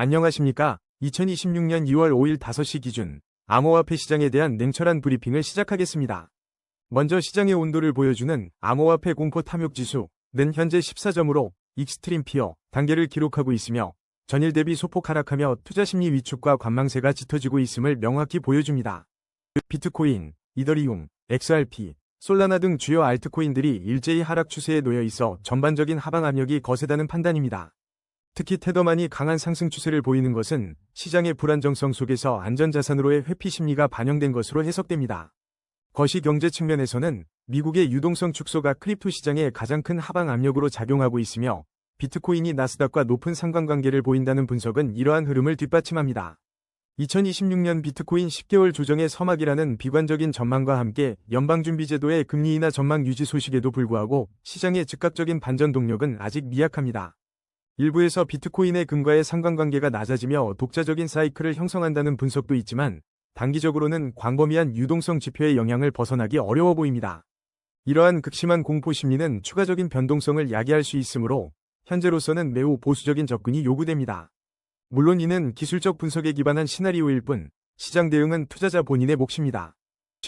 안녕하십니까? 2026년 2월 5일 5시 기준 암호화폐 시장에 대한 냉철한 브리핑을 시작하겠습니다. 먼저 시장의 온도를 보여주는 암호화폐 공포 탐욕 지수는 현재 14점으로 익스트림 피어 단계를 기록하고 있으며 전일 대비 소폭 하락하며 투자 심리 위축과 관망세가 짙어지고 있음을 명확히 보여줍니다. 비트코인, 이더리움, XRP, 솔라나 등 주요 알트코인들이 일제히 하락 추세에 놓여 있어 전반적인 하방 압력이 거세다는 판단입니다. 특히 테더만이 강한 상승 추세를 보이는 것은 시장의 불안정성 속에서 안전자산으로의 회피 심리가 반영된 것으로 해석됩니다. 거시경제 측면에서는 미국의 유동성 축소가 크립토 시장에 가장 큰 하방 압력으로 작용하고 있으며 비트코인이 나스닥과 높은 상관관계를 보인다는 분석은 이러한 흐름을 뒷받침합니다. 2026년 비트코인 10개월 조정의 서막이라는 비관적인 전망과 함께 연방준비제도의 금리 인하 전망 유지 소식에도 불구하고 시장의 즉각적인 반전 동력은 아직 미약합니다. 일부에서 비트코인의 금과의 상관관계가 낮아지며 독자적인 사이클을 형성한다는 분석도 있지만 단기적으로는 광범위한 유동성 지표의 영향을 벗어나기 어려워 보입니다. 이러한 극심한 공포 심리는 추가적인 변동성을 야기할 수 있으므로 현재로서는 매우 보수적인 접근이 요구됩니다. 물론 이는 기술적 분석에 기반한 시나리오일 뿐 시장 대응은 투자자 본인의 몫입니다.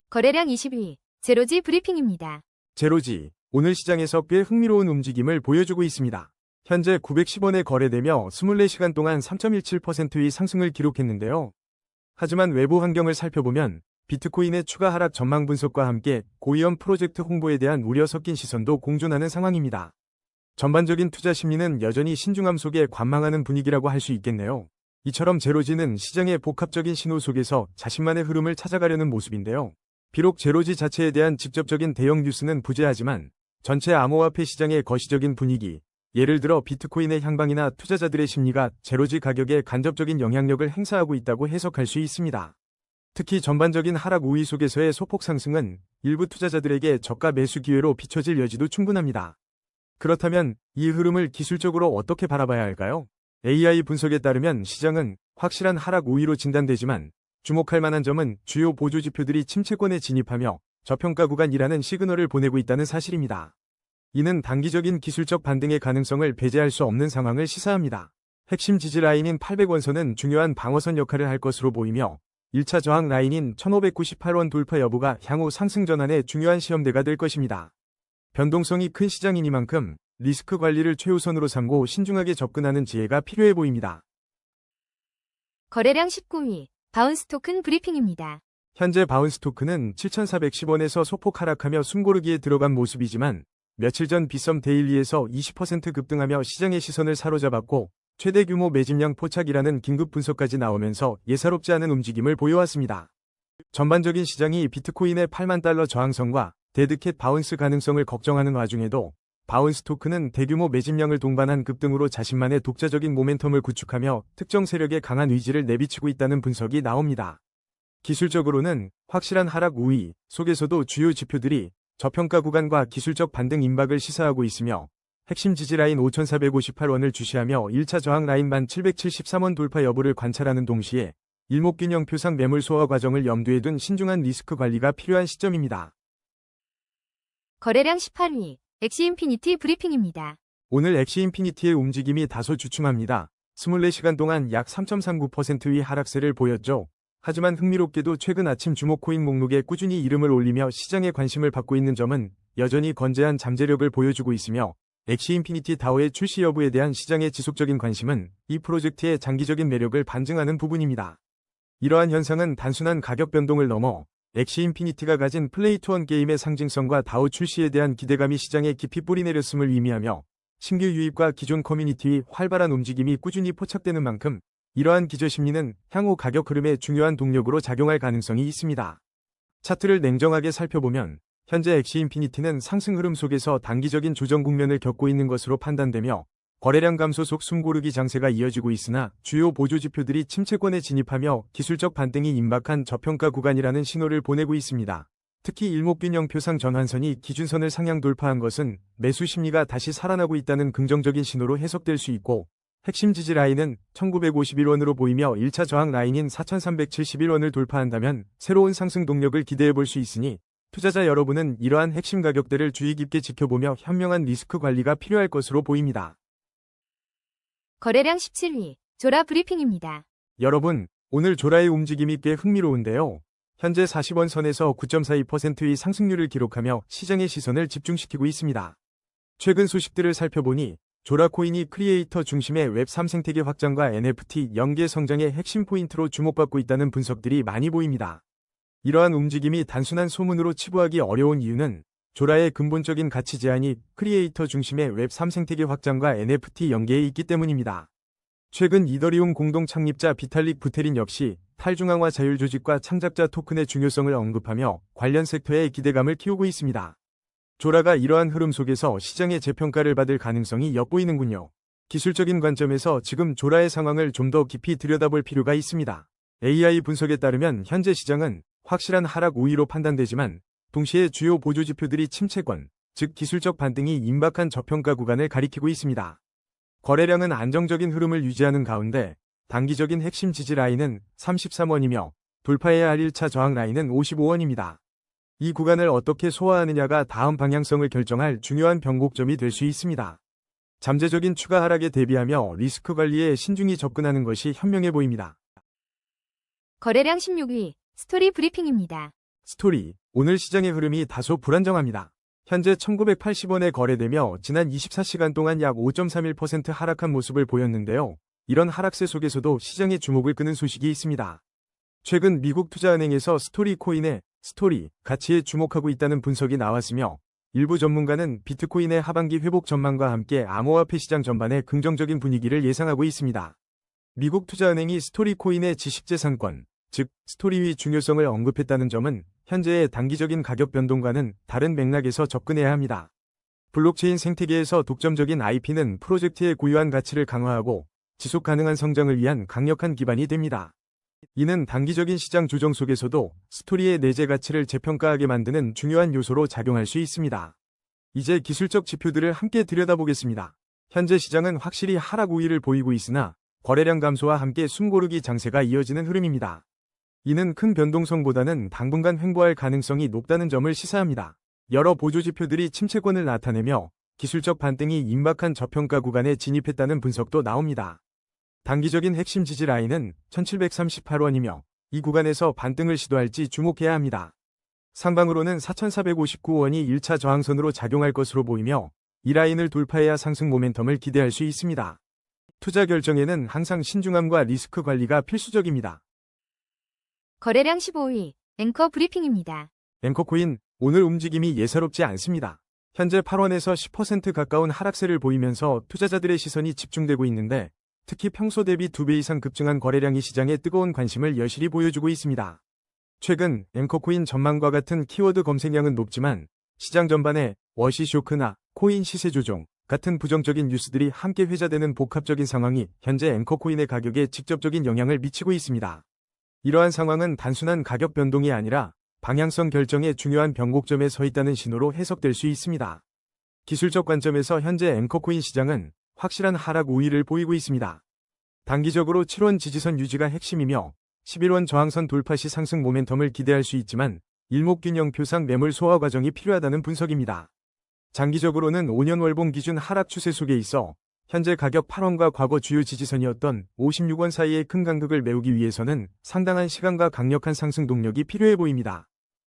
거래량 20위 제로지 브리핑입니다. 제로지, 오늘 시장에서 꽤 흥미로운 움직임을 보여주고 있습니다. 현재 910원에 거래되며 24시간 동안 3.17%의 상승을 기록했는데요. 하지만 외부 환경을 살펴보면 비트코인의 추가 하락 전망 분석과 함께 고위험 프로젝트 홍보에 대한 우려 섞인 시선도 공존하는 상황입니다. 전반적인 투자 심리는 여전히 신중함 속에 관망하는 분위기라고 할 수 있겠네요. 이처럼 제로지는 시장의 복합적인 신호 속에서 자신만의 흐름을 찾아가려는 모습인데요. 비록 제로지 자체에 대한 직접적인 대형 뉴스는 부재하지만 전체 암호화폐 시장의 거시적인 분위기, 예를 들어 비트코인의 향방이나 투자자들의 심리가 제로지 가격에 간접적인 영향력을 행사하고 있다고 해석할 수 있습니다. 특히 전반적인 하락 우위 속에서의 소폭 상승은 일부 투자자들에게 저가 매수 기회로 비춰질 여지도 충분합니다. 그렇다면 이 흐름을 기술적으로 어떻게 바라봐야 할까요? AI 분석에 따르면 시장은 확실한 하락 우위로 진단되지만 주목할 만한 점은 주요 보조 지표들이 침체권에 진입하며 저평가 구간이라는 시그널을 보내고 있다는 사실입니다. 이는 단기적인 기술적 반등의 가능성을 배제할 수 없는 상황을 시사합니다. 핵심 지지 라인인 800원선은 중요한 방어선 역할을 할 것으로 보이며 1차 저항 라인인 1598원 돌파 여부가 향후 상승 전환의 중요한 시험대가 될 것입니다. 변동성이 큰 시장이니만큼 리스크 관리를 최우선으로 삼고 신중하게 접근하는 지혜가 필요해 보입니다. 거래량 19위 바운스 토큰 브리핑입니다. 현재 바운스 토큰은 7,410원에서 소폭 하락하며 숨고르기에 들어간 모습이지만 며칠 전 비썸 데일리에서 20% 급등하며 시장의 시선을 사로잡았고 최대 규모 매집량 포착이라는 긴급 분석까지 나오면서 예사롭지 않은 움직임을 보여왔습니다. 전반적인 시장이 비트코인의 8만 달러 저항선과 데드캣 바운스 가능성을 걱정하는 와중에도 바운스 토큰은 대규모 매집량을 동반한 급등으로 자신만의 독자적인 모멘텀을 구축하며 특정 세력의 강한 의지를 내비치고 있다는 분석이 나옵니다. 기술적으로는 확실한 하락 우위 속에서도 주요 지표들이 저평가 구간과 기술적 반등 임박을 시사하고 있으며 핵심 지지라인 5,458원을 주시하며 1차 저항 라인 1,773원 돌파 여부를 관찰하는 동시에 일목균형표상 매물 소화 과정을 염두에 둔 신중한 리스크 관리가 필요한 시점입니다. 거래량 18위 엑시인피니티 브리핑입니다. 오늘 엑시인피니티의 움직임이 다소 주춤합니다. 24시간 동안 약 3.39%의 하락세를 보였죠. 하지만 흥미롭게도 최근 아침 주목 코인 목록에 꾸준히 이름을 올리며 시장의 관심을 받고 있는 점은 여전히 건재한 잠재력을 보여주고 있으며 엑시인피니티 다오의 출시 여부에 대한 시장의 지속적인 관심은 이 프로젝트의 장기적인 매력을 반증하는 부분입니다. 이러한 현상은 단순한 가격 변동을 넘어 엑시인피니티가 가진 플레이 투원 게임의 상징성과 다오 출시에 대한 기대감이 시장에 깊이 뿌리내렸음을 의미하며 신규 유입과 기존 커뮤니티의 활발한 움직임이 꾸준히 포착되는 만큼 이러한 기저 심리는 향후 가격 흐름의 중요한 동력으로 작용할 가능성이 있습니다. 차트를 냉정하게 살펴보면 현재 엑시인피니티는 상승 흐름 속에서 단기적인 조정 국면을 겪고 있는 것으로 판단되며 거래량 감소 속 숨고르기 장세가 이어지고 있으나 주요 보조 지표들이 침체권에 진입하며 기술적 반등이 임박한 저평가 구간이라는 신호를 보내고 있습니다. 특히 일목균형표상 전환선이 기준선을 상향 돌파한 것은 매수 심리가 다시 살아나고 있다는 긍정적인 신호로 해석될 수 있고 핵심 지지 라인은 1951원으로 보이며 1차 저항 라인인 4371원을 돌파한다면 새로운 상승 동력을 기대해 볼 수 있으니 투자자 여러분은 이러한 핵심 가격대를 주의 깊게 지켜보며 현명한 리스크 관리가 필요할 것으로 보입니다. 거래량 17위 조라 브리핑입니다. 여러분, 오늘 조라의 움직임이 꽤 흥미로운데요. 현재 40원 선에서 9.42%의 상승률을 기록하며 시장의 시선을 집중시키고 있습니다. 최근 소식들을 살펴보니 조라 코인이 크리에이터 중심의 웹3 생태계 확장과 NFT 연계 성장의 핵심 포인트로 주목받고 있다는 분석들이 많이 보입니다. 이러한 움직임이 단순한 소문으로 치부하기 어려운 이유는 조라의 근본적인 가치 제한이 크리에이터 중심의 웹3 생태계 확장과 NFT 연계에 있기 때문입니다. 최근 이더리움 공동 창립자 비탈릭 부테린 역시 탈중앙화 자율 조직과 창작자 토큰의 중요성을 언급하며 관련 섹터에 기대감을 키우고 있습니다. 조라가 이러한 흐름 속에서 시장의 재평가를 받을 가능성이 엿보이는군요. 기술적인 관점에서 지금 조라의 상황을 좀 더 깊이 들여다볼 필요가 있습니다. AI 분석에 따르면 현재 시장은 확실한 하락 우위로 판단되지만 동시에 주요 보조 지표들이 침체권, 즉 기술적 반등이 임박한 저평가 구간을 가리키고 있습니다. 거래량은 안정적인 흐름을 유지하는 가운데 단기적인 핵심 지지 라인은 33원이며 돌파해야 할 1차 저항 라인은 55원입니다. 이 구간을 어떻게 소화하느냐가 다음 방향성을 결정할 중요한 변곡점이 될 수 있습니다. 잠재적인 추가 하락에 대비하며 리스크 관리에 신중히 접근하는 것이 현명해 보입니다. 거래량 16위, 스토리 브리핑입니다. 스토리, 오늘 시장의 흐름이 다소 불안정합니다. 현재 1980원에 거래되며 지난 24시간 동안 약 5.31% 하락한 모습을 보였는데요. 이런 하락세 속에서도 시장의 주목을 끄는 소식이 있습니다. 최근 미국 투자은행에서 스토리 코인의 스토리 가치에 주목하고 있다는 분석이 나왔으며 일부 전문가는 비트코인의 하반기 회복 전망과 함께 암호화폐 시장 전반에 긍정적인 분위기를 예상하고 있습니다. 미국 투자은행이 스토리 코인의 지식재산권, 즉 스토리의 중요성을 언급했다는 점은 현재의 단기적인 가격 변동과는 다른 맥락에서 접근해야 합니다. 블록체인 생태계에서 독점적인 IP는 프로젝트의 고유한 가치를 강화하고 지속 가능한 성장을 위한 강력한 기반이 됩니다. 이는 단기적인 시장 조정 속에서도 스토리의 내재 가치를 재평가하게 만드는 중요한 요소로 작용할 수 있습니다. 이제 기술적 지표들을 함께 들여다보겠습니다. 현재 시장은 확실히 하락 우위를 보이고 있으나 거래량 감소와 함께 숨고르기 장세가 이어지는 흐름입니다. 이는 큰 변동성보다는 당분간 횡보할 가능성이 높다는 점을 시사합니다. 여러 보조 지표들이 침체권을 나타내며 기술적 반등이 임박한 저평가 구간에 진입했다는 분석도 나옵니다. 단기적인 핵심 지지 라인은 1738원이며 이 구간에서 반등을 시도할지 주목해야 합니다. 상방으로는 4459원이 1차 저항선으로 작용할 것으로 보이며 이 라인을 돌파해야 상승 모멘텀을 기대할 수 있습니다. 투자 결정에는 항상 신중함과 리스크 관리가 필수적입니다. 거래량 15위, 앵커 브리핑입니다. 앵커코인, 오늘 움직임이 예사롭지 않습니다. 현재 8원에서 10% 가까운 하락세를 보이면서 투자자들의 시선이 집중되고 있는데 특히 평소 대비 2배 이상 급증한 거래량이 시장에 뜨거운 관심을 여실히 보여주고 있습니다. 최근 앵커코인 전망과 같은 키워드 검색량은 높지만 시장 전반에 워시 쇼크나 코인 시세 조정 같은 부정적인 뉴스들이 함께 회자되는 복합적인 상황이 현재 앵커코인의 가격에 직접적인 영향을 미치고 있습니다. 이러한 상황은 단순한 가격 변동이 아니라 방향성 결정의 중요한 변곡점에 서 있다는 신호로 해석될 수 있습니다. 기술적 관점에서 현재 앵커코인 시장은 확실한 하락 우위를 보이고 있습니다. 단기적으로 7원 지지선 유지가 핵심이며 11원 저항선 돌파 시 상승 모멘텀을 기대할 수 있지만 일목균형표상 매물 소화 과정이 필요하다는 분석입니다. 장기적으로는 5년 월봉 기준 하락 추세 속에 있어 현재 가격 8원과 과거 주요 지지선이었던 56원 사이의 큰 간극을 메우기 위해서는 상당한 시간과 강력한 상승 동력이 필요해 보입니다.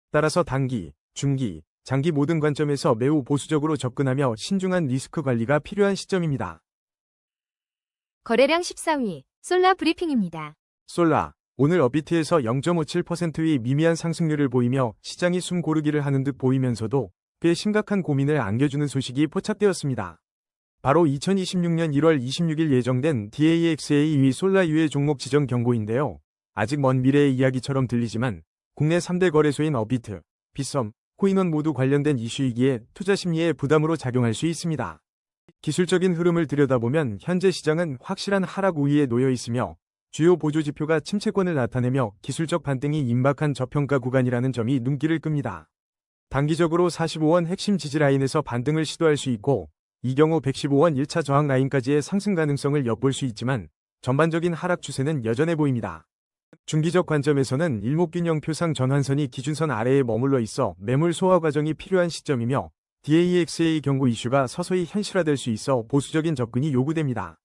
따라서 단기, 중기, 장기 모든 관점에서 매우 보수적으로 접근하며 신중한 리스크 관리가 필요한 시점입니다. 거래량 14위, 솔라 브리핑입니다. 솔라, 오늘 업비트에서 0.57%의 미미한 상승률을 보이며 시장이 숨 고르기를 하는 듯 보이면서도 꽤 심각한 고민을 안겨주는 소식이 포착되었습니다. 바로 2026년 1월 26일 예정된 DAXA 솔라 유예 종목 지정 경고인데요. 아직 먼 미래의 이야기처럼 들리지만 국내 3대 거래소인 업비트, 빗썸, 코인원 모두 관련된 이슈이기에 투자 심리에 부담으로 작용할 수 있습니다. 기술적인 흐름을 들여다보면 현재 시장은 확실한 하락 우위에 놓여 있으며 주요 보조 지표가 침체권을 나타내며 기술적 반등이 임박한 저평가 구간이라는 점이 눈길을 끕니다. 단기적으로 45원 핵심 지지 라인에서 반등을 시도할 수 있고 이 경우 115원 1차 저항 라인까지의 상승 가능성을 엿볼 수 있지만 전반적인 하락 추세는 여전해 보입니다. 중기적 관점에서는 일목균형표상 전환선이 기준선 아래에 머물러 있어 매물 소화 과정이 필요한 시점이며 DAXA 경고 이슈가 서서히 현실화될 수 있어 보수적인 접근이 요구됩니다.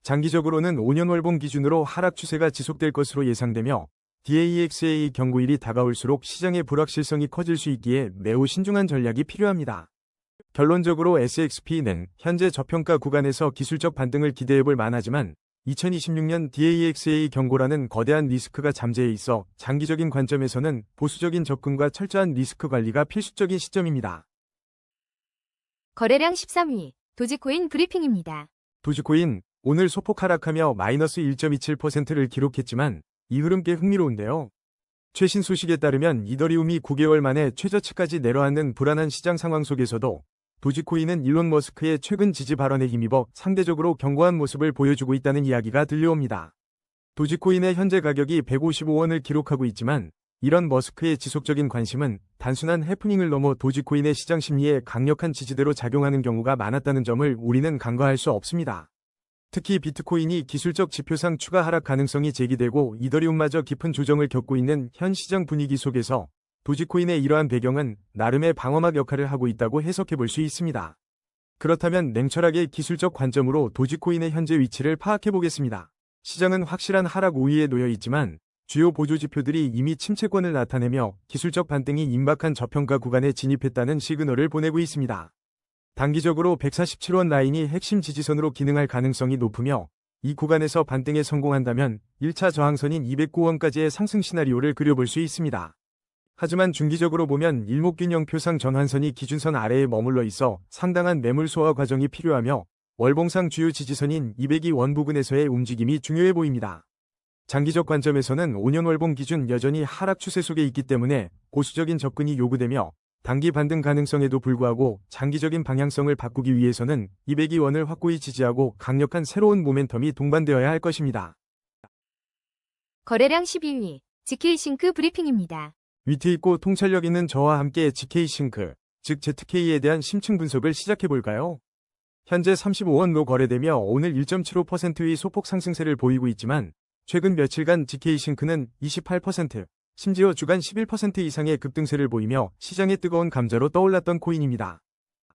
장기적으로는 5년 월봉 기준으로 하락 추세가 지속될 것으로 예상되며 DAXA 경고일이 다가올수록 시장의 불확실성이 커질 수 있기에 매우 신중한 전략이 필요합니다. 결론적으로 SXP는 현재 저평가 구간에서 기술적 반등을 기대해볼 만하지만 2026년 DAXA 경고라는 거대한 리스크가 잠재해 있어 장기적인 관점에서는 보수적인 접근과 철저한 리스크 관리가 필수적인 시점입니다. 거래량 13위, 도지코인 브리핑입니다. 도지코인, 오늘 소폭 하락하며 마이너스 1.27%를 기록했지만 이 흐름 꽤 흥미로운데요. 최신 소식에 따르면 이더리움이 9개월 만에 최저치까지 내려앉는 불안한 시장 상황 속에서도 도지코인은 일론 머스크의 최근 지지 발언에 힘입어 상대적으로 견고한 모습을 보여주고 있다는 이야기가 들려옵니다. 도지코인의 현재 가격이 155원을 기록하고 있지만 이런 머스크의 지속적인 관심은 단순한 해프닝을 넘어 도지코인의 시장 심리에 강력한 지지대로 작용하는 경우가 많았다는 점을 우리는 간과할 수 없습니다. 특히 비트코인이 기술적 지표상 추가 하락 가능성이 제기되고 이더리움마저 깊은 조정을 겪고 있는 현 시장 분위기 속에서 도지코인의 이러한 배경은 나름의 방어막 역할을 하고 있다고 해석해 볼 수 있습니다. 그렇다면 냉철하게 기술적 관점으로 도지코인의 현재 위치를 파악해 보겠습니다. 시장은 확실한 하락 우위에 놓여 있지만 주요 보조 지표들이 이미 침체권을 나타내며 기술적 반등이 임박한 저평가 구간에 진입했다는 시그널을 보내고 있습니다. 단기적으로 147원 라인이 핵심 지지선으로 기능할 가능성이 높으며 이 구간에서 반등에 성공한다면 1차 저항선인 209원까지의 상승 시나리오를 그려볼 수 있습니다. 하지만 중기적으로 보면 일목균형 표상 전환선이 기준선 아래에 머물러 있어 상당한 매물 소화 과정이 필요하며 월봉상 주요 지지선인 202원 부근에서의 움직임이 중요해 보입니다. 장기적 관점에서는 5년 월봉 기준 여전히 하락 추세 속에 있기 때문에 보수적인 접근이 요구되며 단기 반등 가능성에도 불구하고 장기적인 방향성을 바꾸기 위해서는 202원을 확고히 지지하고 강력한 새로운 모멘텀이 동반되어야 할 것입니다. 거래량 12위, GK싱크 브리핑입니다. 위트 있고 통찰력 있는 저와 함께 GK싱크, 즉 ZK에 대한 심층 분석을 시작해볼까요? 현재 35원로 거래되며 오늘 1.75%의 소폭 상승세를 보이고 있지만 최근 며칠간 GK싱크는 28%, 심지어 주간 11% 이상의 급등세를 보이며 시장의 뜨거운 감자로 떠올랐던 코인입니다.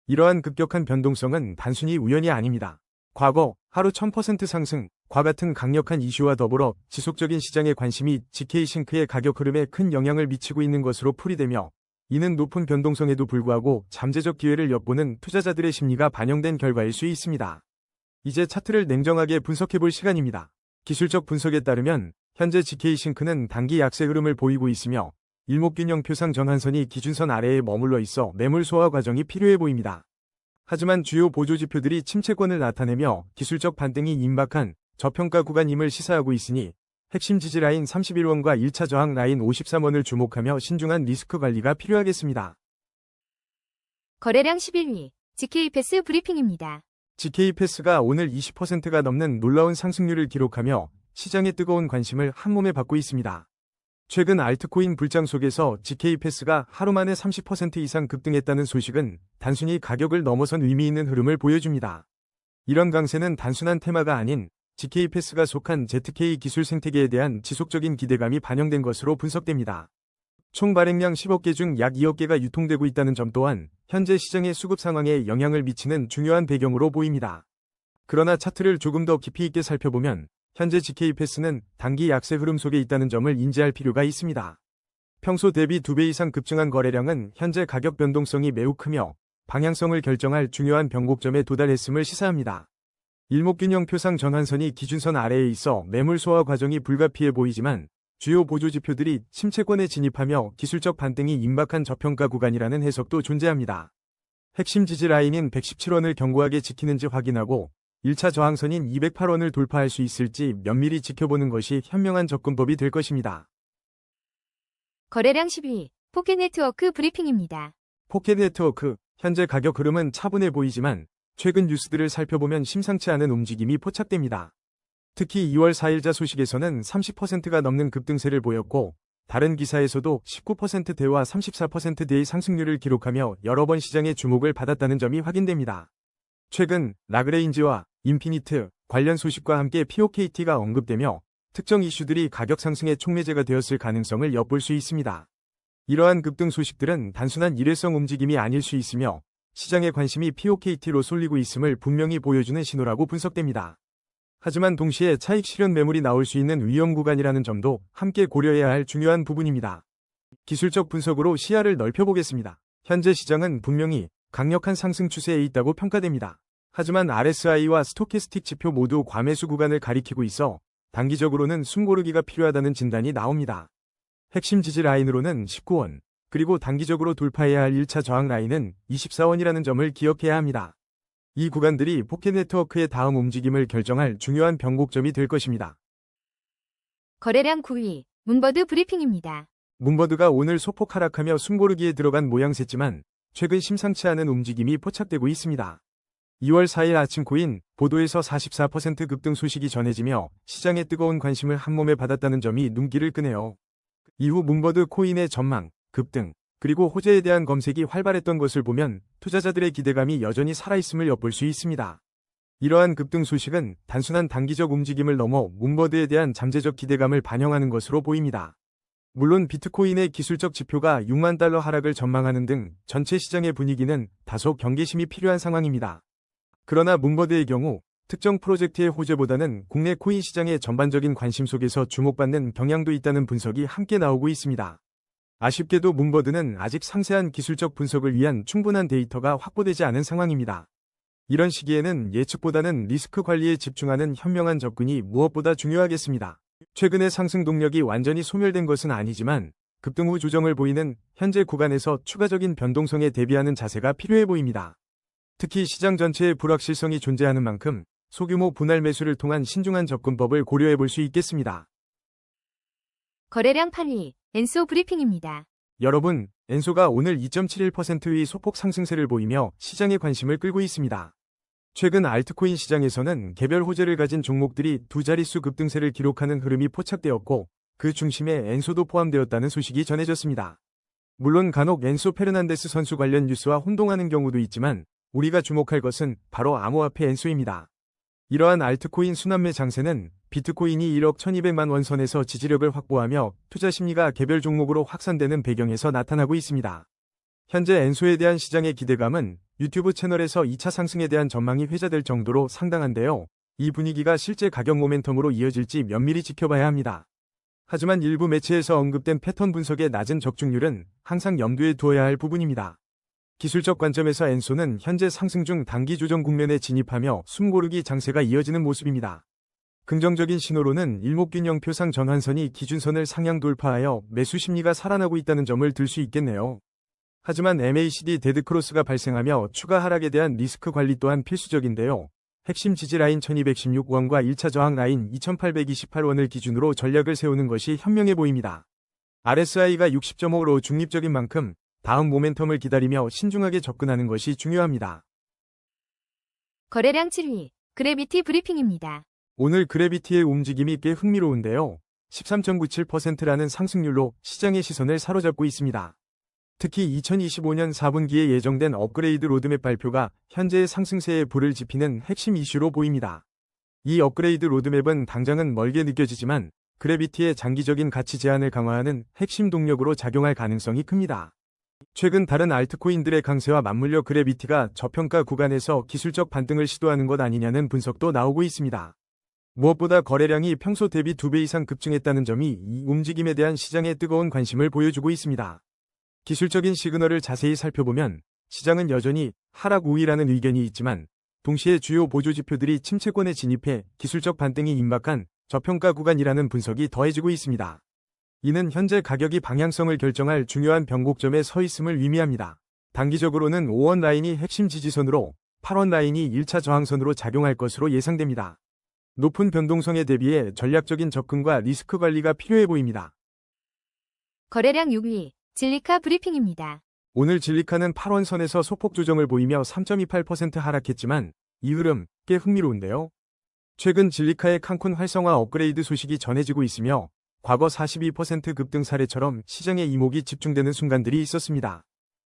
이러한 급격한 변동성은 단순히 우연이 아닙니다. 과거 하루 1000% 상승과 같은 강력한 이슈와 더불어 지속적인 시장의 관심이 GK싱크의 가격 흐름에 큰 영향을 미치고 있는 것으로 풀이되며 이는 높은 변동성에도 불구하고 잠재적 기회를 엿보는 투자자들의 심리가 반영된 결과일 수 있습니다. 이제 차트를 냉정하게 분석해볼 시간입니다. 기술적 분석에 따르면 현재 GK싱크는 단기 약세 흐름을 보이고 있으며 일목균형 표상 전환선이 기준선 아래에 머물러 있어 매물 소화 과정이 필요해 보입니다. 하지만 주요 보조 지표들이 침체권을 나타내며 기술적 반등이 임박한 저평가 구간임을 시사하고 있으니 핵심 지지 라인 31원과 1차 저항 라인 53원을 주목하며 신중한 리스크 관리가 필요하겠습니다. 거래량 11위, GK패스 브리핑입니다. GK패스가 오늘 20%가 넘는 놀라운 상승률을 기록하며 시장의 뜨거운 관심을 한몸에 받고 있습니다. 최근 알트코인 불장 속에서 GK패스가 하루 만에 30% 이상 급등했다는 소식은 단순히 가격을 넘어선 의미 있는 흐름을 보여줍니다. 이런 강세는 단순한 테마가 아닌 GK패스가 속한 ZK 기술 생태계에 대한 지속적인 기대감이 반영된 것으로 분석됩니다. 총 발행량 10억 개 중 약 2억 개가 유통되고 있다는 점 또한 현재 시장의 수급 상황에 영향을 미치는 중요한 배경으로 보입니다. 그러나 차트를 조금 더 깊이 있게 살펴보면 현재 GK패스는 단기 약세 흐름 속에 있다는 점을 인지할 필요가 있습니다. 평소 대비 2배 이상 급증한 거래량은 현재 가격 변동성이 매우 크며 방향성을 결정할 중요한 변곡점에 도달했음을 시사합니다. 일목균형 표상 전환선이 기준선 아래에 있어 매물 소화 과정이 불가피해 보이지만 주요 보조 지표들이 침체권에 진입하며 기술적 반등이 임박한 저평가 구간이라는 해석도 존재합니다. 핵심 지지 라인인 117원을 견고하게 지키는지 확인하고 1차 저항선인 208원을 돌파할 수 있을지 면밀히 지켜보는 것이 현명한 접근법이 될 것입니다. 거래량 10위, 포켓네트워크 브리핑입니다. 포켓네트워크, 현재 가격 흐름은 차분해 보이지만 최근 뉴스들을 살펴보면 심상치 않은 움직임이 포착됩니다. 특히 2월 4일자 소식에서는 30%가 넘는 급등세를 보였고 다른 기사에서도 19%대와 34%대의 상승률을 기록하며 여러 번 시장의 주목을 받았다는 점이 확인됩니다. 최근 라그레인지와 인피니트 관련 소식과 함께 POKT가 언급되며 특정 이슈들이 가격 상승의 촉매제가 되었을 가능성을 엿볼 수 있습니다. 이러한 급등 소식들은 단순한 일회성 움직임이 아닐 수 있으며 시장의 관심이 POKT로 쏠리고 있음을 분명히 보여주는 신호라고 분석됩니다. 하지만 동시에 차익 실현 매물이 나올 수 있는 위험 구간이라는 점도 함께 고려해야 할 중요한 부분입니다. 기술적 분석으로 시야를 넓혀보겠습니다. 현재 시장은 분명히 강력한 상승 추세에 있다고 평가됩니다. 하지만 RSI와 스토캐스틱 지표 모두 과매수 구간을 가리키고 있어 단기적으로는 숨고르기가 필요하다는 진단이 나옵니다. 핵심 지지 라인으로는 19원, 그리고 단기적으로 돌파해야 할 1차 저항 라인은 24원이라는 점을 기억해야 합니다. 이 구간들이 포켓네트워크의 다음 움직임을 결정할 중요한 변곡점이 될 것입니다. 거래량 9위, 문버드 브리핑입니다. 문버드가 오늘 소폭 하락하며 숨고르기에 들어간 모양새지만 최근 심상치 않은 움직임이 포착되고 있습니다. 2월 4일 아침 코인 보도에서 44% 급등 소식이 전해지며 시장의 뜨거운 관심을 한몸에 받았다는 점이 눈길을 끄네요. 이후 문버드 코인의 전망, 급등, 그리고 호재에 대한 검색이 활발했던 것을 보면 투자자들의 기대감이 여전히 살아있음을 엿볼 수 있습니다. 이러한 급등 소식은 단순한 단기적 움직임을 넘어 문버드에 대한 잠재적 기대감을 반영하는 것으로 보입니다. 물론 비트코인의 기술적 지표가 6만 달러 하락을 전망하는 등 전체 시장의 분위기는 다소 경계심이 필요한 상황입니다. 그러나 문버드의 경우 특정 프로젝트의 호재보다는 국내 코인 시장의 전반적인 관심 속에서 주목받는 경향도 있다는 분석이 함께 나오고 있습니다. 아쉽게도 문버드는 아직 상세한 기술적 분석을 위한 충분한 데이터가 확보되지 않은 상황입니다. 이런 시기에는 예측보다는 리스크 관리에 집중하는 현명한 접근이 무엇보다 중요하겠습니다. 최근의 상승 동력이 완전히 소멸된 것은 아니지만 급등 후 조정을 보이는 현재 구간에서 추가적인 변동성에 대비하는 자세가 필요해 보입니다. 특히 시장 전체의 불확실성이 존재하는 만큼 소규모 분할 매수를 통한 신중한 접근법을 고려해 볼 수 있겠습니다. 거래량 8위, 엔소 브리핑입니다. 여러분, 엔소가 오늘 2.71%의 소폭 상승세를 보이며 시장의 관심을 끌고 있습니다. 최근 알트코인 시장에서는 개별 호재를 가진 종목들이 두 자릿수 급등세를 기록하는 흐름이 포착되었고 그 중심에 엔소도 포함되었다는 소식이 전해졌습니다. 물론 간혹 엔소 페르난데스 선수 관련 뉴스와 혼동하는 경우도 있지만 우리가 주목할 것은 바로 암호화폐 엔소입니다. 이러한 알트코인 순환매 장세는 비트코인이 1억 1200만 원 선에서 지지력을 확보하며 투자 심리가 개별 종목으로 확산되는 배경에서 나타나고 있습니다. 현재 엔소에 대한 시장의 기대감은 유튜브 채널에서 2차 상승에 대한 전망이 회자될 정도로 상당한데요. 이 분위기가 실제 가격 모멘텀으로 이어질지 면밀히 지켜봐야 합니다. 하지만 일부 매체에서 언급된 패턴 분석의 낮은 적중률은 항상 염두에 두어야 할 부분입니다. 기술적 관점에서 엔소는 현재 상승 중 단기 조정 국면에 진입하며 숨고르기 장세가 이어지는 모습입니다. 긍정적인 신호로는 일목균형표상 전환선이 기준선을 상향 돌파하여 매수 심리가 살아나고 있다는 점을 들 수 있겠네요. 하지만 MACD 데드크로스가 발생하며 추가 하락에 대한 리스크 관리 또한 필수적인데요. 핵심 지지 라인 1216원과 1차 저항 라인 2828원을 기준으로 전략을 세우는 것이 현명해 보입니다. RSI가 60.5로 중립적인 만큼 다음 모멘텀을 기다리며 신중하게 접근하는 것이 중요합니다. 거래량 7위, 그래비티 브리핑입니다. 오늘 그래비티의 움직임이 꽤 흥미로운데요. 13.97%라는 상승률로 시장의 시선을 사로잡고 있습니다. 특히 2025년 4분기에 예정된 업그레이드 로드맵 발표가 현재의 상승세에 불을 지피는 핵심 이슈로 보입니다. 이 업그레이드 로드맵은 당장은 멀게 느껴지지만 그래비티의 장기적인 가치 제한을 강화하는 핵심 동력으로 작용할 가능성이 큽니다. 최근 다른 알트코인들의 강세와 맞물려 그래비티가 저평가 구간에서 기술적 반등을 시도하는 것 아니냐는 분석도 나오고 있습니다. 무엇보다 거래량이 평소 대비 2배 이상 급증했다는 점이 이 움직임에 대한 시장의 뜨거운 관심을 보여주고 있습니다. 기술적인 시그널을 자세히 살펴보면 시장은 여전히 하락 우위라는 의견이 있지만 동시에 주요 보조 지표들이 침체권에 진입해 기술적 반등이 임박한 저평가 구간이라는 분석이 더해지고 있습니다. 이는 현재 가격이 방향성을 결정할 중요한 변곡점에 서 있음을 의미합니다. 단기적으로는 5원 라인이 핵심 지지선으로 8원 라인이 1차 저항선으로 작용할 것으로 예상됩니다. 높은 변동성에 대비해 전략적인 접근과 리스크 관리가 필요해 보입니다. 거래량 6위, 진리카 브리핑입니다. 오늘 진리카는 8원 선에서 소폭 조정을 보이며 3.28% 하락했지만 이 흐름 꽤 흥미로운데요. 최근 진리카의 칸쿤 활성화 업그레이드 소식이 전해지고 있으며 과거 42% 급등 사례처럼 시장의 이목이 집중되는 순간들이 있었습니다.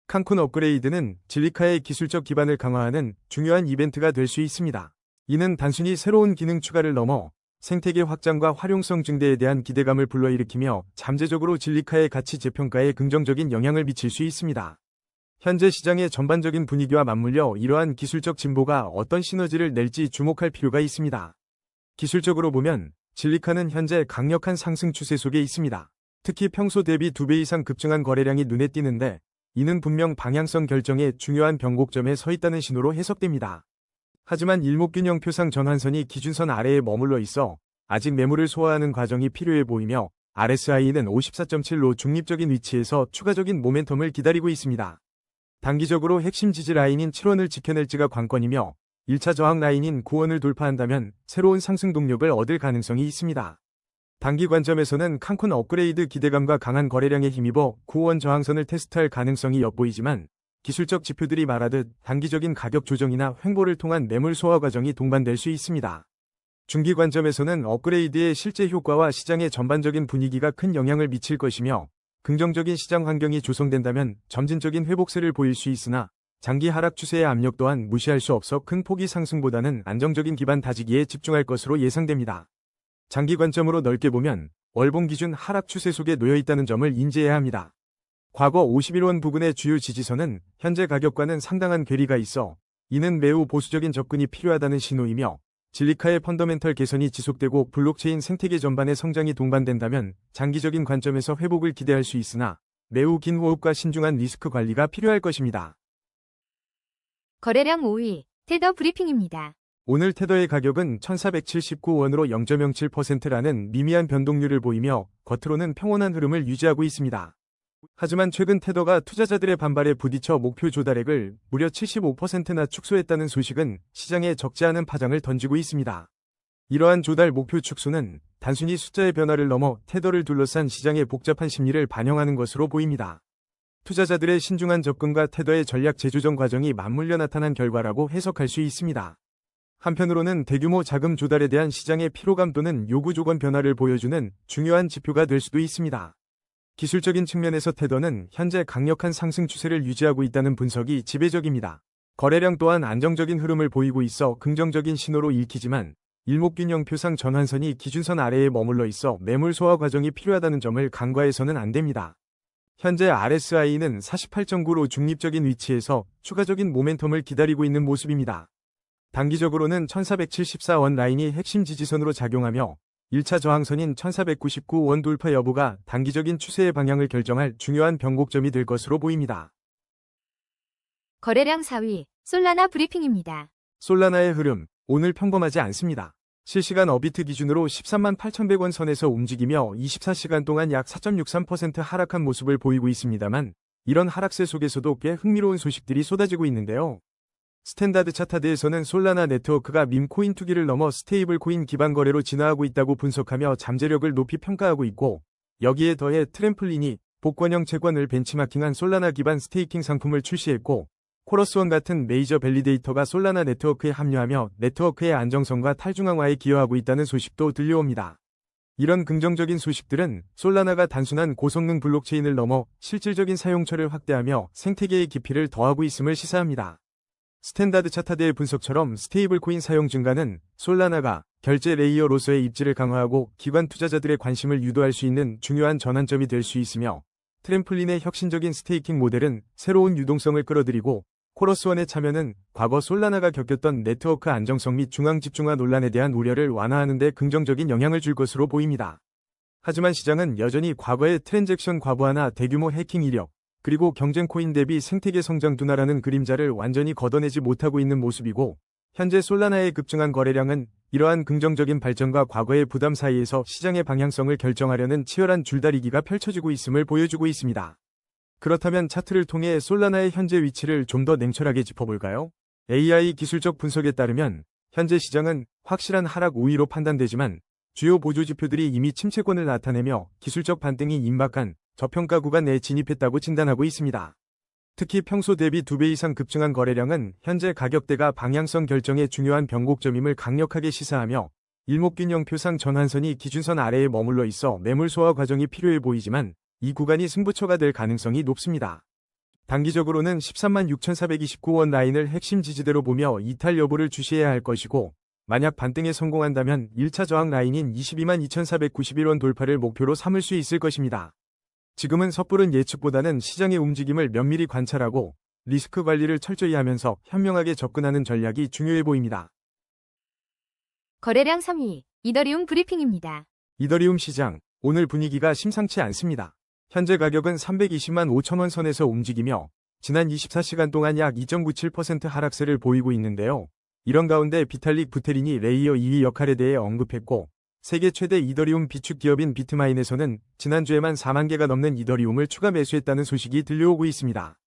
칸쿤 업그레이드는 진리카의 기술적 기반을 강화하는 중요한 이벤트가 될 수 있습니다. 이는 단순히 새로운 기능 추가를 넘어 생태계 확장과 활용성 증대에 대한 기대감을 불러일으키며 잠재적으로 진리카의 가치 재평가에 긍정적인 영향을 미칠 수 있습니다. 현재 시장의 전반적인 분위기와 맞물려 이러한 기술적 진보가 어떤 시너지를 낼지 주목할 필요가 있습니다. 기술적으로 보면 진리카는 현재 강력한 상승 추세 속에 있습니다. 특히 평소 대비 2배 이상 급증한 거래량이 눈에 띄는데 이는 분명 방향성 결정의 중요한 변곡점에 서 있다는 신호로 해석됩니다. 하지만 일목균형 표상 전환선이 기준선 아래에 머물러 있어 아직 매물을 소화하는 과정이 필요해 보이며 RSI는 54.7로 중립적인 위치에서 추가적인 모멘텀을 기다리고 있습니다. 단기적으로 핵심 지지 라인인 7원을 지켜낼지가 관건이며 1차 저항 라인인 9원을 돌파한다면 새로운 상승 동력을 얻을 가능성이 있습니다. 단기 관점에서는 칸쿤 업그레이드 기대감과 강한 거래량에 힘입어 9원 저항선을 테스트할 가능성이 엿보이지만 기술적 지표들이 말하듯 단기적인 가격 조정이나 횡보를 통한 매물 소화 과정이 동반될 수 있습니다. 중기 관점에서는 업그레이드의 실제 효과와 시장의 전반적인 분위기가 큰 영향을 미칠 것이며 긍정적인 시장 환경이 조성된다면 점진적인 회복세를 보일 수 있으나 장기 하락 추세의 압력 또한 무시할 수 없어 큰 폭의 상승보다는 안정적인 기반 다지기에 집중할 것으로 예상됩니다. 장기 관점으로 넓게 보면 월봉 기준 하락 추세 속에 놓여 있다는 점을 인지해야 합니다. 과거 51원 부근의 주요 지지선은 현재 가격과는 상당한 괴리가 있어 이는 매우 보수적인 접근이 필요하다는 신호이며 진리카의 펀더멘털 개선이 지속되고 블록체인 생태계 전반의 성장이 동반된다면 장기적인 관점에서 회복을 기대할 수 있으나 매우 긴 호흡과 신중한 리스크 관리가 필요할 것입니다. 거래량 5위, 테더 브리핑입니다. 오늘 테더의 가격은 1479원으로 0.07%라는 미미한 변동률을 보이며 겉으로는 평온한 흐름을 유지하고 있습니다. 하지만 최근 테더가 투자자들의 반발에 부딪혀 목표 조달액을 무려 75%나 축소했다는 소식은 시장에 적지 않은 파장을 던지고 있습니다. 이러한 조달 목표 축소는 단순히 숫자의 변화를 넘어 테더를 둘러싼 시장의 복잡한 심리를 반영하는 것으로 보입니다. 투자자들의 신중한 접근과 테더의 전략 재조정 과정이 맞물려 나타난 결과라고 해석할 수 있습니다. 한편으로는 대규모 자금 조달에 대한 시장의 피로감 또는 요구 조건 변화를 보여주는 중요한 지표가 될 수도 있습니다. 기술적인 측면에서 테더는 현재 강력한 상승 추세를 유지하고 있다는 분석이 지배적입니다. 거래량 또한 안정적인 흐름을 보이고 있어 긍정적인 신호로 읽히지만 일목균형 표상 전환선이 기준선 아래에 머물러 있어 매물 소화 과정이 필요하다는 점을 간과해서는 안 됩니다. 현재 RSI는 48.9로 중립적인 위치에서 추가적인 모멘텀을 기다리고 있는 모습입니다. 단기적으로는 1474원 라인이 핵심 지지선으로 작용하며 1차 저항선인 1499원 돌파 여부가 단기적인 추세의 방향을 결정할 중요한 변곡점이 될 것으로 보입니다. 거래량 4위, 솔라나 브리핑입니다. 솔라나의 흐름, 오늘 평범하지 않습니다. 실시간 어비트 기준으로 13만 8,100원 선에서 움직이며 24시간 동안 약 4.63% 하락한 모습을 보이고 있습니다만 이런 하락세 속에서도 꽤 흥미로운 소식들이 쏟아지고 있는데요. 스탠다드 차트에서는 솔라나 네트워크가 밈 코인 투기를 넘어 스테이블 코인 기반 거래로 진화하고 있다고 분석하며 잠재력을 높이 평가하고 있고 여기에 더해 트램플린이 복권형 채권을 벤치마킹한 솔라나 기반 스테이킹 상품을 출시했고 코러스원 같은 메이저 밸리데이터가 솔라나 네트워크에 합류하며 네트워크의 안정성과 탈중앙화에 기여하고 있다는 소식도 들려옵니다. 이런 긍정적인 소식들은 솔라나가 단순한 고성능 블록체인을 넘어 실질적인 사용처를 확대하며 생태계의 깊이를 더하고 있음을 시사합니다. 스탠다드 차트의 분석처럼 스테이블 코인 사용 증가는 솔라나가 결제 레이어로서의 입지를 강화하고 기관 투자자들의 관심을 유도할 수 있는 중요한 전환점이 될 수 있으며 트램플린의 혁신적인 스테이킹 모델은 새로운 유동성을 끌어들이고 코러스원의 참여는 과거 솔라나가 겪었던 네트워크 안정성 및 중앙 집중화 논란에 대한 우려를 완화하는 데 긍정적인 영향을 줄 것으로 보입니다. 하지만 시장은 여전히 과거의 트랜잭션 과부하나 대규모 해킹 이력, 그리고 경쟁 코인 대비 생태계 성장 둔화라는 그림자를 완전히 걷어내지 못하고 있는 모습이고 현재 솔라나의 급증한 거래량은 이러한 긍정적인 발전과 과거의 부담 사이에서 시장의 방향성을 결정하려는 치열한 줄다리기가 펼쳐지고 있음을 보여주고 있습니다. 그렇다면 차트를 통해 솔라나의 현재 위치를 좀 더 냉철하게 짚어볼까요? AI 기술적 분석에 따르면 현재 시장은 확실한 하락 우위로 판단되지만 주요 보조 지표들이 이미 침체권을 나타내며 기술적 반등이 임박한 저평가 구간 내에 진입했다고 진단하고 있습니다. 특히 평소 대비 2배 이상 급증한 거래량은 현재 가격대가 방향성 결정의 중요한 변곡점임을 강력하게 시사하며 일목균형 표상 전환선이 기준선 아래에 머물러 있어 매물 소화 과정이 필요해 보이지만 이 구간이 승부처가 될 가능성이 높습니다. 단기적으로는 13만 6,429원 라인을 핵심 지지대로 보며 이탈 여부를 주시해야 할 것이고 만약 반등에 성공한다면 1차 저항 라인인 22만 2,491원 돌파를 목표로 삼을 수 있을 것입니다. 지금은 섣부른 예측보다는 시장의 움직임을 면밀히 관찰하고 리스크 관리를 철저히 하면서 현명하게 접근하는 전략이 중요해 보입니다. 거래량 3위, 이더리움 브리핑입니다. 이더리움 시장, 오늘 분위기가 심상치 않습니다. 현재 가격은 320만 5천 원 선에서 움직이며 지난 24시간 동안 약 2.97% 하락세를 보이고 있는데요. 이런 가운데 비탈릭 부테린이 레이어 2위 역할에 대해 언급했고 세계 최대 이더리움 비축 기업인 비트마인에서는 지난주에만 4만 개가 넘는 이더리움을 추가 매수했다는 소식이 들려오고 있습니다.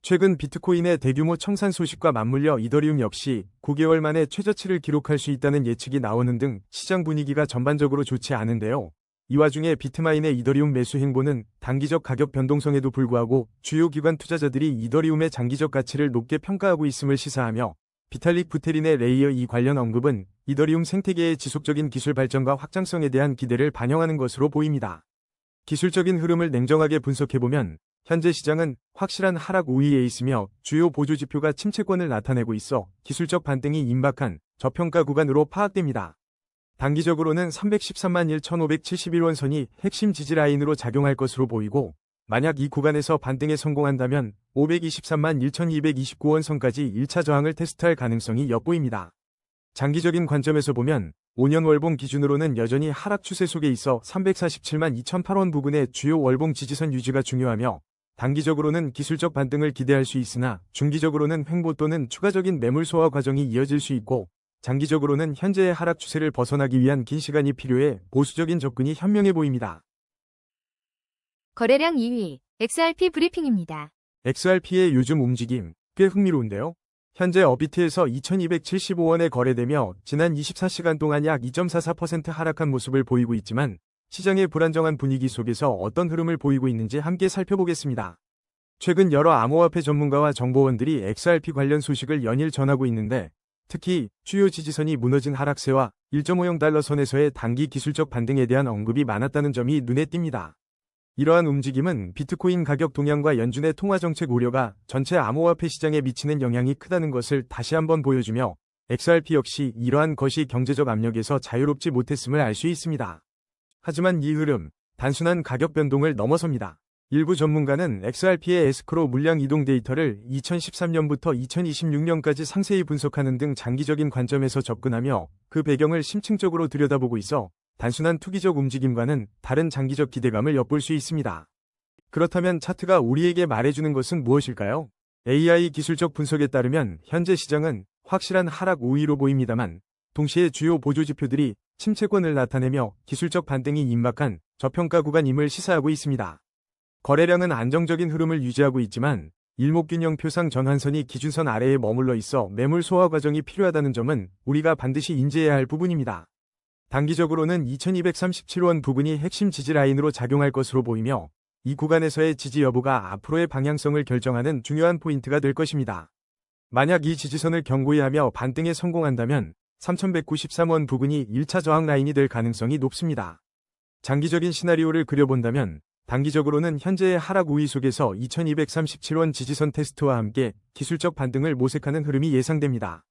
최근 비트코인의 대규모 청산 소식과 맞물려 이더리움 역시 9개월 만에 최저치를 기록할 수 있다는 예측이 나오는 등 시장 분위기가 전반적으로 좋지 않은데요. 이 와중에 비트마인의 이더리움 매수 행보는 단기적 가격 변동성에도 불구하고 주요 기관 투자자들이 이더리움의 장기적 가치를 높게 평가하고 있음을 시사하며 비탈릭 부테린의 레이어 2 관련 언급은 이더리움 생태계의 지속적인 기술 발전과 확장성에 대한 기대를 반영하는 것으로 보입니다. 기술적인 흐름을 냉정하게 분석해보면 현재 시장은 확실한 하락 우위에 있으며 주요 보조 지표가 침체권을 나타내고 있어 기술적 반등이 임박한 저평가 구간으로 파악됩니다. 단기적으로는 313만 1,571원 선이 핵심 지지 라인으로 작용할 것으로 보이고 만약 이 구간에서 반등에 성공한다면 523만 1,229원 선까지 1차 저항을 테스트할 가능성이 엿보입니다. 장기적인 관점에서 보면 5년 월봉 기준으로는 여전히 하락 추세 속에 있어 347만 2,008원 부근의 주요 월봉 지지선 유지가 중요하며 단기적으로는 기술적 반등을 기대할 수 있으나 중기적으로는 횡보 또는 추가적인 매물 소화 과정이 이어질 수 있고 장기적으로는 현재의 하락 추세를 벗어나기 위한 긴 시간이 필요해 보수적인 접근이 현명해 보입니다. 거래량 2위, XRP 브리핑입니다. XRP의 요즘 움직임 꽤 흥미로운데요. 현재 업비트에서 2,275원에 거래되며 지난 24시간 동안 약 2.44% 하락한 모습을 보이고 있지만 시장의 불안정한 분위기 속에서 어떤 흐름을 보이고 있는지 함께 살펴보겠습니다. 최근 여러 암호화폐 전문가와 정보원들이 XRP 관련 소식을 연일 전하고 있는데 특히 주요 지지선이 무너진 하락세와 1.50달러 선에서의 단기 기술적 반등에 대한 언급이 많았다는 점이 눈에 띕니다. 이러한 움직임은 비트코인 가격 동향과 연준의 통화정책 우려가 전체 암호화폐 시장에 미치는 영향이 크다는 것을 다시 한번 보여주며 XRP 역시 이러한 것이 경제적 압력에서 자유롭지 못했음을 알 수 있습니다. 하지만 이 흐름, 단순한 가격 변동을 넘어섭니다. 일부 전문가는 XRP의 에스크로 물량 이동 데이터를 2013년부터 2026년까지 상세히 분석하는 등 장기적인 관점에서 접근하며 그 배경을 심층적으로 들여다보고 있어 단순한 투기적 움직임과는 다른 장기적 기대감을 엿볼 수 있습니다. 그렇다면 차트가 우리에게 말해주는 것은 무엇일까요? AI 기술적 분석에 따르면 현재 시장은 확실한 하락 우위로 보입니다만 동시에 주요 보조 지표들이 침체권을 나타내며 기술적 반등이 임박한 저평가 구간임을 시사하고 있습니다. 거래량은 안정적인 흐름을 유지하고 있지만 일목균형 표상 전환선이 기준선 아래에 머물러 있어 매물 소화 과정이 필요하다는 점은 우리가 반드시 인지해야 할 부분입니다. 단기적으로는 2237원 부근이 핵심 지지 라인으로 작용할 것으로 보이며 이 구간에서의 지지 여부가 앞으로의 방향성을 결정하는 중요한 포인트가 될 것입니다. 만약 이 지지선을 견고히 하며 반등에 성공한다면 3193원 부근이 1차 저항 라인이 될 가능성이 높습니다. 장기적인 시나리오를 그려본다면 단기적으로는 현재의 하락 우위 속에서 2237원 지지선 테스트와 함께 기술적 반등을 모색하는 흐름이 예상됩니다.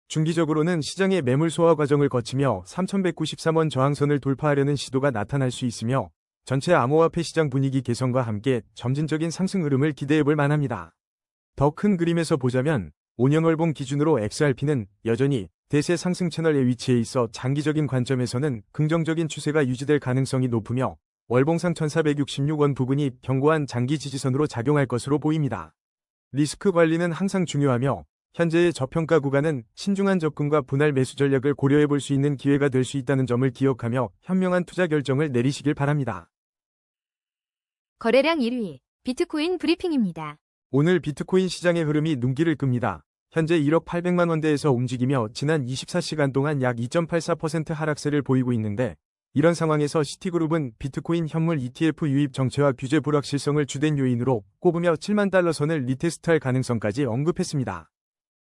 중기적으로는 시장의 매물 소화 과정을 거치며 3193원 저항선을 돌파하려는 시도가 나타날 수 있으며 전체 암호화폐 시장 분위기 개선과 함께 점진적인 상승 흐름을 기대해볼 만합니다. 더 큰 그림에서 보자면 5년 월봉 기준으로 XRP는 여전히 대세 상승 채널에 위치해 있어 장기적인 관점에서는 긍정적인 추세가 유지될 가능성이 높으며 월봉상 1466원 부근이 견고한 장기 지지선으로 작용할 것으로 보입니다. 리스크 관리는 항상 중요하며 현재의 저평가 구간은 신중한 접근과 분할 매수 전략을 고려해 볼 수 있는 기회가 될 수 있다는 점을 기억하며 현명한 투자 결정을 내리시길 바랍니다. 거래량 1위, 비트코인 브리핑입니다. 오늘 비트코인 시장의 흐름이 눈길을 끕니다. 현재 1억 800만 원대에서 움직이며 지난 24시간 동안 약 2.84% 하락세를 보이고 있는데 이런 상황에서 시티그룹은 비트코인 현물 ETF 유입 정체와 규제 불확실성을 주된 요인으로 꼽으며 7만 달러 선을 리테스트할 가능성까지 언급했습니다.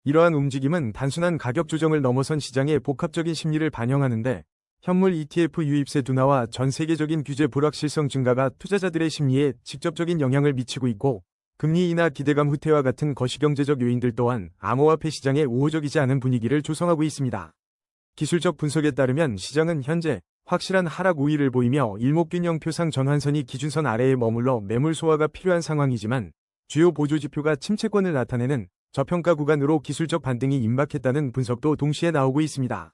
이러한 움직임은 단순한 가격 조정을 넘어선 시장의 복합적인 심리를 반영하는데 현물 ETF 유입세 둔화와 전 세계적인 규제 불확실성 증가가 투자자들의 심리에 직접적인 영향을 미치고 있고 금리 인하 기대감 후퇴와 같은 거시경제적 요인들 또한 암호화폐 시장에 우호적이지 않은 분위기를 조성하고 있습니다. 기술적 분석에 따르면 시장은 현재 확실한 하락 우위를 보이며 일목균형 표상 전환선이 기준선 아래에 머물러 매물 소화가 필요한 상황이지만 주요 보조 지표가 침체권을 나타내는 저평가 구간으로 기술적 반등이 임박했다는 분석도 동시에 나오고 있습니다.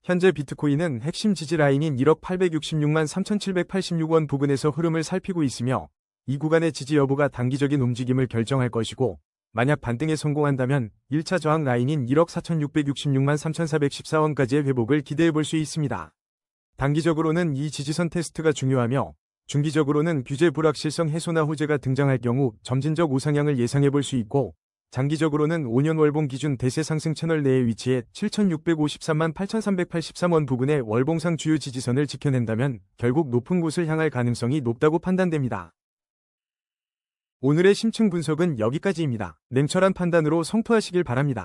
현재 비트코인은 핵심 지지 라인인 1억 866만 3,786원 부근에서 흐름을 살피고 있으며 이 구간의 지지 여부가 단기적인 움직임을 결정할 것이고 만약 반등에 성공한다면 1차 저항 라인인 1억 4,666만 3,414원까지의 회복을 기대해 볼 수 있습니다. 단기적으로는 이 지지선 테스트가 중요하며 중기적으로는 규제 불확실성 해소나 호재가 등장할 경우 점진적 우상향을 예상해 볼 수 있고 장기적으로는 5년 월봉 기준 대세 상승 채널 내에 위치해 7,653만 8,383원 부근의 월봉상 주요 지지선을 지켜낸다면 결국 높은 곳을 향할 가능성이 높다고 판단됩니다. 오늘의 심층 분석은 여기까지입니다. 냉철한 판단으로 성투하시길 바랍니다.